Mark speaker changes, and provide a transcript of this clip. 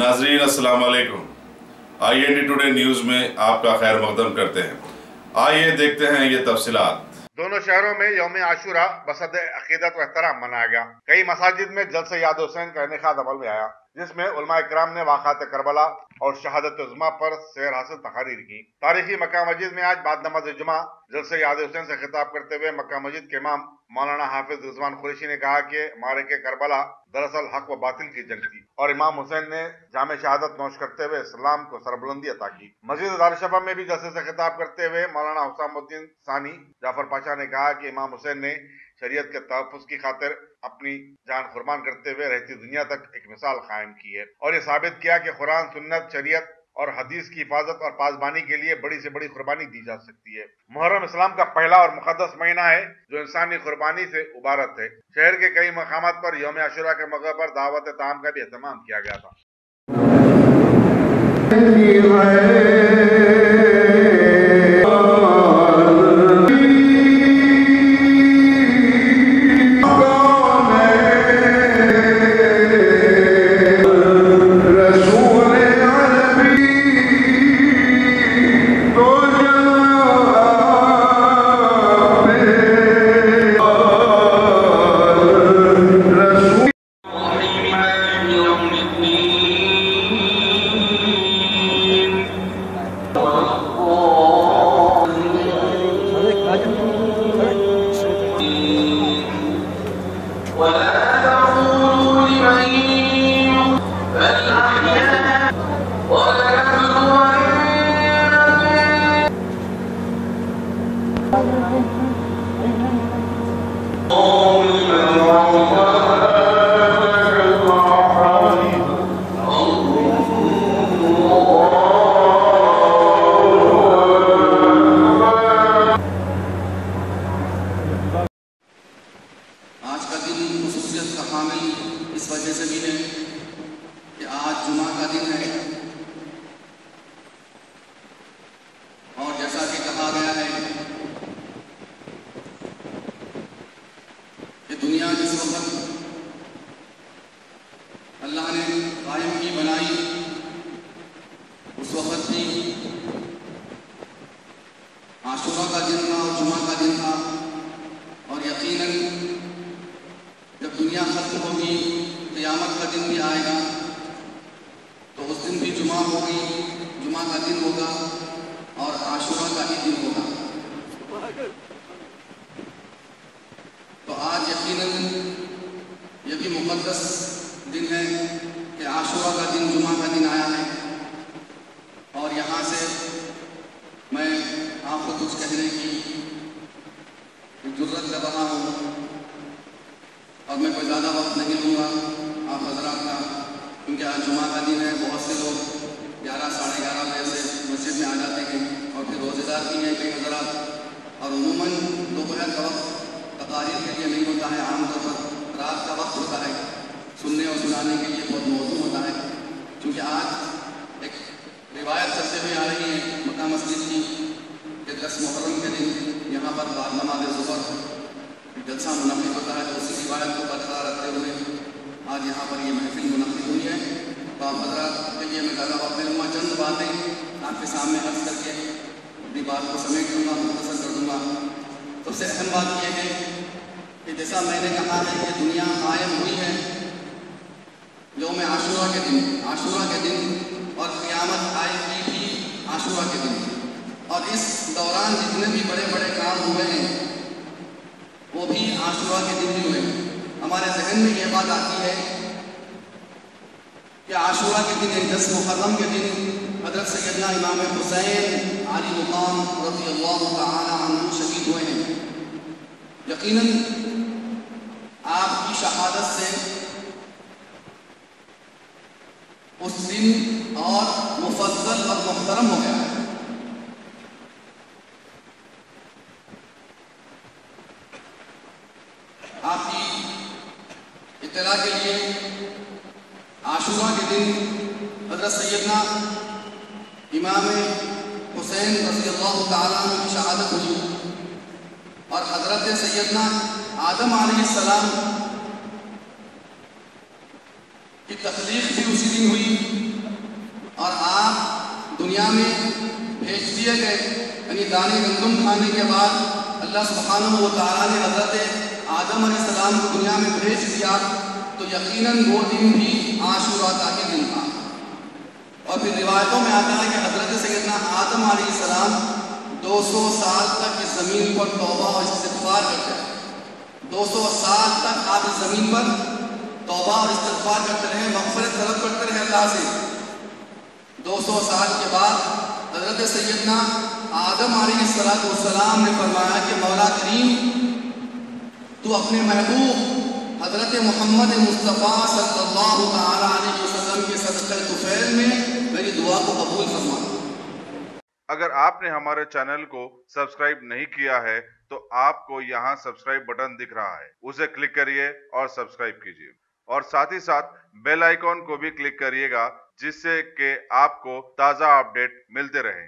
Speaker 1: नाजरीन अस्सलाम वालेकुम। IND टुडे न्यूज़ में आपका खैर मकदम करते हैं। आइए देखते हैं ये तफसीलात।
Speaker 2: दोनों शहरों में यौम आशूरा बसद अकीदत व एहतराम मनाया गया। कई मसाजिद में जलसे याद हुसैन का इनेकाद अमल में आया, जिसमें उलमा इकराम ने वाक़ात करबला और शहादत उज़्मा पर सैर हासिल तकारीर की। तारीखी मक्का मस्जिद में आज बाद नमाज जुमा जलसे याद हुसैन से खिताब करते हुए मक्का मस्जिद के इमाम मौलाना हाफिज रिजवान कुरैशी ने कहा कि मारके करबला दरअसल हक व बातिल की जंग थी और इमाम हुसैन ने जामे शहादत नोश करते हुए इस्लाम को सरबुलंदी अता की। मस्जिद दारुशफ़ा में भी जलसे से खिताब करते हुए मौलाना हुसामुद्दीन सानी जाफर पाशा ने कहा कि इमाम हुसैन ने शरीयत के तहफ़्फ़ुज़ की खातिर अपनी जान कुर्बान करते हुए रहती दुनिया तक एक मिसाल कायम की है और ये साबित किया कि कुरान, सुन्नत, शरीयत और हदीस की हिफाजत और पासबानी के लिए बड़ी से बड़ी कुर्बानी दी जा सकती है। मुहर्रम इस्लाम का पहला और मुक़द्दस महीना है जो इंसानी कुर्बानी से उबारत है। शहर के कई मकामात पर यौम आशूरा के मौके पर दावत ताम का भी एहतमाम किया गया था।
Speaker 3: आज का दिन खुसूसियत का हामिल इस वजह से भी है कि आज जुमा का दिन है और जैसा कि कहा गया है कि दुनिया जिस वक्त अल्लाह ने कायम की बनाई उस वक्त भी आशूरा का दिन था और जुमा का दिन था और यकीनन जब दुनिया खत्म होगी क़यामत का दिन भी आएगा तो उस दिन भी जुमा होगी, जुमा का दिन होगा और आशूरा का ही दिन होगा। तो आज यकीनन ये भी मुक़द्दस दिन है कि आशूरा का दिन जुमा का दिन आया है और यहाँ से मैं आपको कुछ कहने की ज़रूरत कर रहा हूँ और मैं कोई ज़्यादा वक्त नहीं लूँगा आप हज़रात का, क्योंकि आज जुमा का दिन है। बहुत से लोग 11 साढ़े 11 बजे से मस्जिद में आ जाते हैं और फिर रोज़ेदार भी हैं कई हज़रात और उमूमन दोपहर का वक्त तकारीर के लिए नहीं होता है, आमतौर पर रात का वक्त होता है सुनने और सुनाने के लिए बहुत मौजूद होता है। क्योंकि आज एक रिवायत करते हुए आ रही है मक्का मस्जिद की कि 10 मुहर्रम के दिन यहाँ पर बाद नमाज़ ज़ुहर जलसा मुनक़िद होता है, तो उसी रिवायत को बरकरार रखते हुए आज यहाँ पर ये महफिल मुनक़िद हुई है। तो आप हज़रात के लिए मैं ज़्यादा वक्त लूँगा, चंद बातें आपके सामने अर्ज़ करके अपनी बात को समेट दूँगा, मुख्तसर कर दूँगा। सबसे अहम बात यह है कि जैसा मैंने कहा है कि दुनिया कायम हुई है यौम आशूरा के दिन, आशूरा के दिन और क़यामत आएगी भी आशूरा के दिन। और इस दौरान जितने भी बड़े बड़े काम हुए हैं वो भी आशूरा के दिन ही हुए। हमारे ज़हन में ये बात आती है कि आशूरा के दिन 10 मुहर्रम के दिन हज़रत सैयदना इमाम हुसैन आली मुक़ाम रज़ियल्लाहु तआला अन्हु शहीद हुए हैं। यकीनन आपकी शहादत से उस दिन और मुफद्दल और मुहतरम हो गया है। आपकी इत्तला के लिए आशूरा के दिन हज़रत सैयदना इमाम हुसैन रज़ियल्लाहु तआला अन्हु की शहादत हुई और हज़रत सैयदना आदम अलैहिस्सलाम की तख्लीक़ भी उसी दिन हुई اور آپ دنیا میں بھیج دیے گئے، یعنی دانے گندم کھانے کے بعد اللہ سبحانہ و تعالیٰ نے حضرت آدم علیہ السلام کو دنیا میں بھیج دیا، تو یقیناً وہ دن بھی عاشوراء کا ہی دن تھا۔ اور پھر روایتوں میں آتا ہے کہ حضرت سیدنا آدم علیہ السلام 200 سال تک اس زمین پر توبہ اور استغفار کرتے رہے۔ 200 سال تک آپ اس زمین پر توبہ اور استغفار کرتے رہے، مغفرت طلب کرتے رہے اللہ سے۔ 200 سال کے بعد حضرت سیدنا آدم علیہ السلام نے فرمایا کہ مولا کریم، تو اپنے محبوب حضرت محمد مصطفیٰ صلی اللہ تعالیٰ علیہ وسلم کے صدقہ طفیل میں میری دعا کو قبول فرما۔
Speaker 2: اگر آپ نے ہمارے چینل کو سبسکرائب نہیں کیا ہے تو آپ کو یہاں سبسکرائب بٹن دکھ رہا ہے، اسے کلک کریے اور سبسکرائب کیجیے، اور ساتھ ہی ساتھ بیل آئیکن کو بھی کلک کریے گا، جس سے کہ آپ کو تازہ اپڈیٹ ملتے رہیں۔